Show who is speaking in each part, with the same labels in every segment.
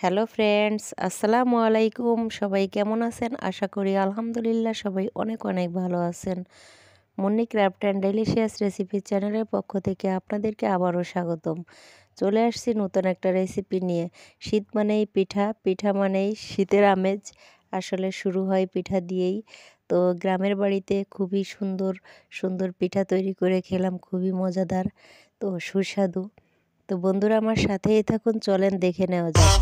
Speaker 1: Hello friends, আসসালামু আলাইকুম। সবাই কেমন আছেন? আশা করি আলহামদুলিল্লাহ সবাই অনেক অনেক ভালো আছেন। Munni craft and delicious recipe চ্যানেলের পক্ষ থেকে আপনাদেরকে আবারও স্বাগতম। চলে আসছি নতুন একটা রেসিপি নিয়ে। শীত মানেই পিঠা, পিঠা মানেই শীতের আমেজ। আসলে শুরু হয় পিঠা দিয়েই। তো গ্রামের বাড়িতে খুবই সুন্দর সুন্দর পিঠা তৈরি করে খেলাম, খুবই মজাদার, তো সুস্বাদু। তো বন্ধুরা আমার সাথেই থাকুন, চলেন দেখে নেওয়া যাক।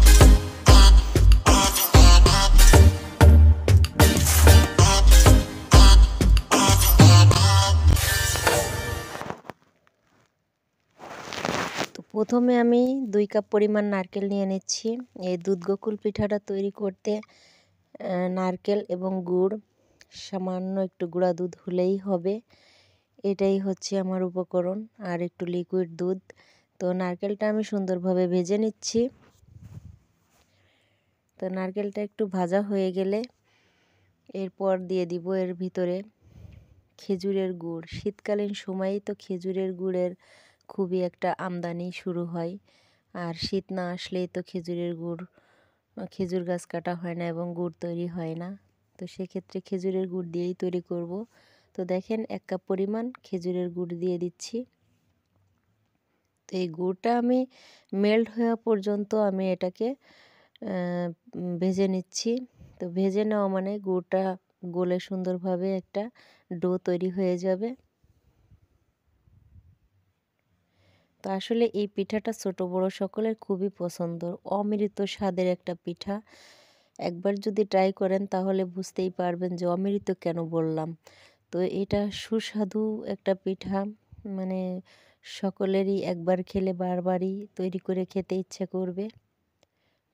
Speaker 1: তো প্রথমে আমি 2 কাপ পরিমাণ নারকেল নিয়ে নিচ্ছি। এই দুধ গোকুল পিঠাটা তৈরি করতে নারকেল এবং গুড়, সামান্য একটু গুঁড়া দুধ হলেই হবে। এটাই হচ্ছে আমার উপকরণ, আর একটু লিকুইড দুধ। তো নারকেলটা আমি সুন্দরভাবে ভেজে নিচ্ছি। তো নারকেলটা একটু ভাজা হয়ে গেলে এরপর দিয়ে দিব এর ভিতরে খেজুরের গুড়। শীতকালীন সময়েই তো খেজুরের গুড়ের খুবই একটা আমদানি শুরু হয়, আর শীত না আসলেই তো খেজুর গাছ কাটা হয় না এবং গুড় তৈরি হয় না। তো সেক্ষেত্রে খেজুরের গুড় দিয়েই তৈরি করব। তো দেখেন 1 কাপ পরিমাণ খেজুরের গুড় দিয়ে দিচ্ছি। তো এই গুড়টা আমি মেল্ট হওয়া পর্যন্ত আমি এটাকে ভেজে নিচ্ছি। তো ভেজে নেওয়া মানে গুড়টা গলে সুন্দরভাবে একটা ডো তৈরি হয়ে যাবে। তো আসলে এই পিঠাটা ছোট বড় সকলের খুবই পছন্দ, অমৃত স্বাদের একটা পিঠা। একবার যদি ট্রাই করেন তাহলে বুঝতেই পারবেন যে অমৃত কেন বললাম। তো এটা সুস্বাদু একটা পিঠা, মানে সকলেরই একবার খেলে বারবারই তৈরি করে খেতে ইচ্ছে করবে।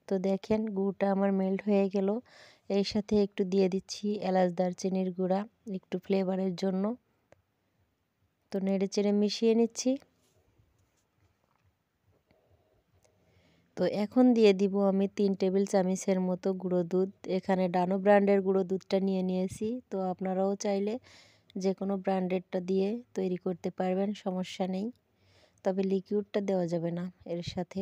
Speaker 1: তো দেখেন গুড়টা আমার মেল্ট হয়ে গেল। এর সাথে একটু দিয়ে দিচ্ছি এলাচ দারচিনির গুঁড়া, একটু ফ্লেভারের জন্য। তো নেড়ে চেড়ে মিশিয়ে নিচ্ছি। তো এখন দিয়ে দিব আমি 3 টেবিল চামচের মতো গুঁড়ো দুধ। এখানে ডানো ব্র্যান্ডের গুঁড়ো দুধটা নিয়ে নিয়েছি। তো আপনারাও চাইলে যে কোনো ব্র্যান্ডেরটা দিয়ে তৈরি করতে পারবেন, সমস্যা নেই। তবে লিকুইডটা দেওয়া যাবে না এর সাথে।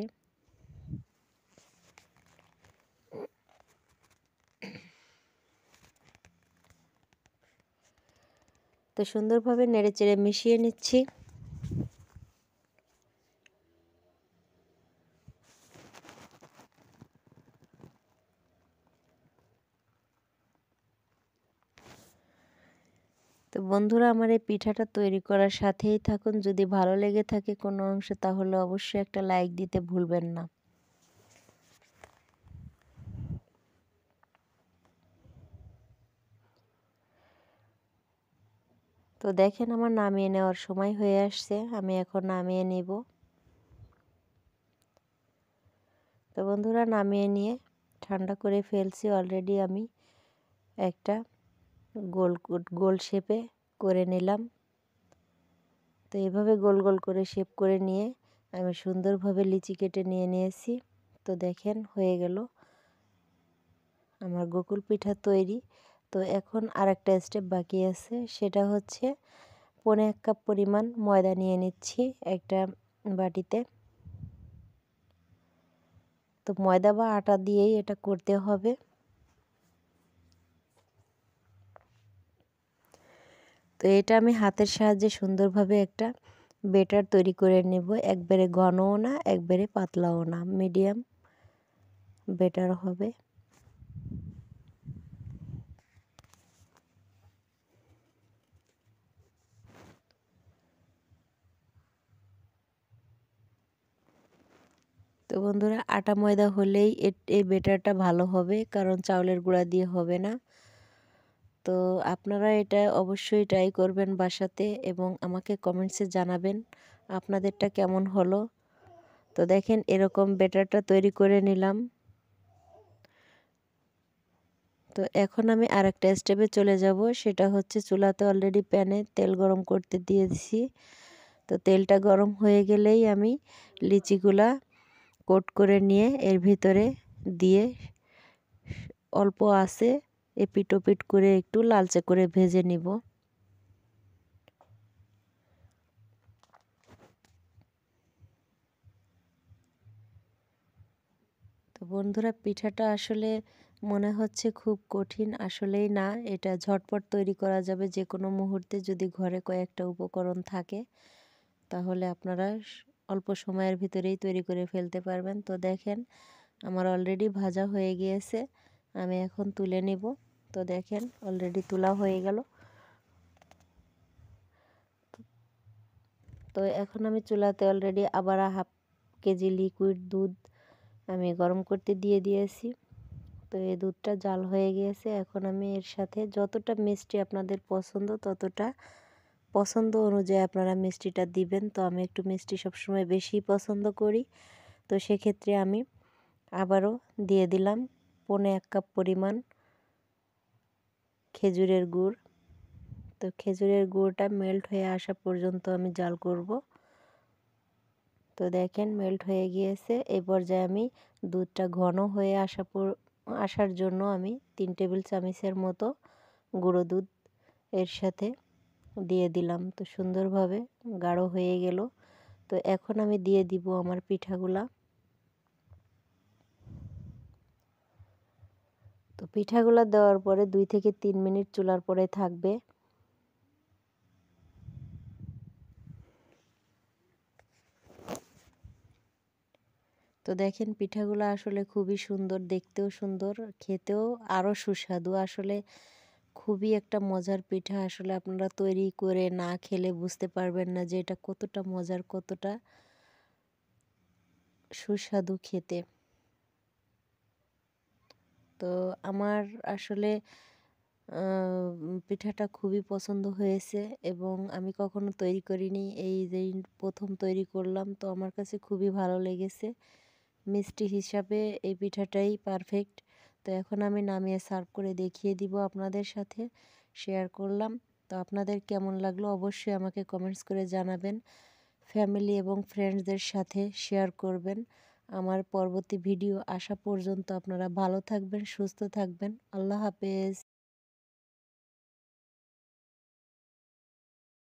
Speaker 1: তো সুন্দরভাবে নেড়েচেড়ে মিশিয়ে নিচ্ছি। তো বন্ধুরা আমার এই পিঠাটা তৈরি করার সাথেই থাকুন। যদি ভালো লেগে থাকে কোনো অংশে তাহলে অবশ্যই একটা লাইক দিতে ভুলবেন না। তো দেখেন আমার নামিয়ে নেওয়ার সময় হয়ে আসছে, আমি এখন নামিয়ে নিব। তো বন্ধুরা নামিয়ে নিয়ে ঠান্ডা করে ফেলছি অলরেডি। আমি একটা গোল শেপে করে নিলাম। তো এভাবে গোল গোল করে শেপ করে নিয়ে আমি সুন্দরভাবে লিচি কেটে নিয়ে নিয়েছি। তো দেখেন হয়ে গেল আমার গোকুল পিঠা তৈরি। তো এখন আরেকটা স্টেপ বাকি আছে, সেটা হচ্ছে 1.25 কাপ পরিমাণ ময়দা নিয়ে নিচ্ছি একটা বাটিতে। তো ময়দা বা আটা দিয়েই এটা করতে হবে। তো এটা আমি হাতের সাহায্যে সুন্দরভাবে একটা বেটার তৈরি করে নেব। একবারে ঘনও না, একবারে পাতলাও না, মিডিয়াম বেটার হবে। তো বন্ধুরা আটা ময়দা হলেই এই বেটারটা ভালো হবে, কারণ চাউলের গুঁড়া দিয়ে হবে না। তো আপনারা এটা অবশ্যই ট্রাই করবেন বাসাতে এবং আমাকে কমেন্টসে জানাবেন আপনাদেরটা কেমন হলো। তো দেখেন এরকম বেটারটা তৈরি করে নিলাম। তো এখন আমি আরেকটা স্টেপে চলে যাব, সেটা হচ্ছে চুলাতে অলরেডি প্যানে তেল গরম করতে দিয়েছি। তো তেলটা গরম হয়ে গেলেই আমি লিচিগুলা কোট করে নিয়ে এর ভিতরে দিয়ে অল্প আঁচে এপিট ওপিট করে একটু লালচে করে ভেজে নিব। তো বন্ধুরা, পিঠাটা আসলে মনে হচ্ছে খুব কঠিন, আসলেই না। এটা ঝটপট তৈরি করা যাবে যে কোনো মুহূর্তে, যদি ঘরে কয়েকটা উপকরণ থাকে তাহলে আপনারা অল্প সময়ের ভিতরেই তৈরি করে ফেলতে পারবেন। তো দেখেন, আমার অলরেডি ভাজা হয়ে গিয়েছে, আমি এখন তুলে নিব। তো দেখেন, অলরেডি তোলা হয়ে গেল। তো এখন আমি চুলাতে অলরেডি আবার হাফ কেজি লিকুইড দুধ আমি গরম করতে দিয়ে দিয়েছি। তো এই দুধটা জাল হয়ে গিয়েছে। এখন আমি এর সাথে যতটা মিষ্টি আপনাদের পছন্দ, ততটা পছন্দ অনুযায়ী আপনারা মিষ্টিটা দিবেন। তো আমি একটু মিষ্টি সবসময় বেশি পছন্দ করি, তো সেক্ষেত্রে আমি আবারও দিয়ে দিলাম 1.25 কাপ পরিমাণ খেজুরের গুড়। তো খেজুরের গুড়টা মেল্ট হয়ে আসা পর্যন্ত আমি জাল করব। তো দেখেন, মেল্ট হয়ে গিয়েছে। এই পর্যায়ে আমি দুধটা ঘন হয়ে আসার জন্য আমি 3 টেবিল চামচের মতো গুঁড়ো দুধ এর সাথে দিয়ে দিলাম। তো সুন্দরভাবে গাঢ় হয়ে গেল। তো এখন আমি দিয়ে দিব আমার পিঠাগুলা। তো পিঠাগুলা দেওয়ার পরে 2 থেকে 3 মিনিট চুলার পরে থাকবে। তো দেখেন, পিঠাগুলো আসলে খুবই সুন্দর, দেখতেও সুন্দর, খেতেও আরও সুস্বাদু। আসলে খুবই একটা মজার পিঠা। আসলে আপনারা তৈরি করে না খেলে বুঝতে পারবেন না যে এটা কতটা মজার, কতটা সুস্বাদু খেতে। তো আমার আসলে পিঠাটা খুবই পছন্দ হয়েছে এবং আমি কখনো তৈরি করিনি, এই যে প্রথম তৈরি করলাম। তো আমার কাছে খুবই ভালো লেগেছে। মিষ্টি হিসাবে এই পিঠাটাই পারফেক্ট। তো এখন আমি নামিয়ে সার্ভ করে দেখিয়ে দিব, আপনাদের সাথে শেয়ার করলাম। তো আপনাদের কেমন লাগলো অবশ্যই আমাকে কমেন্টস করে জানাবেন। ফ্যামিলি এবং ফ্রেন্ডসদের সাথে শেয়ার করবেন। আমার পরবর্তী ভিডিও আসা পর্যন্ত আপনারা ভালো থাকবেন, সুস্থ থাকবেন। আল্লাহ হাফেজ।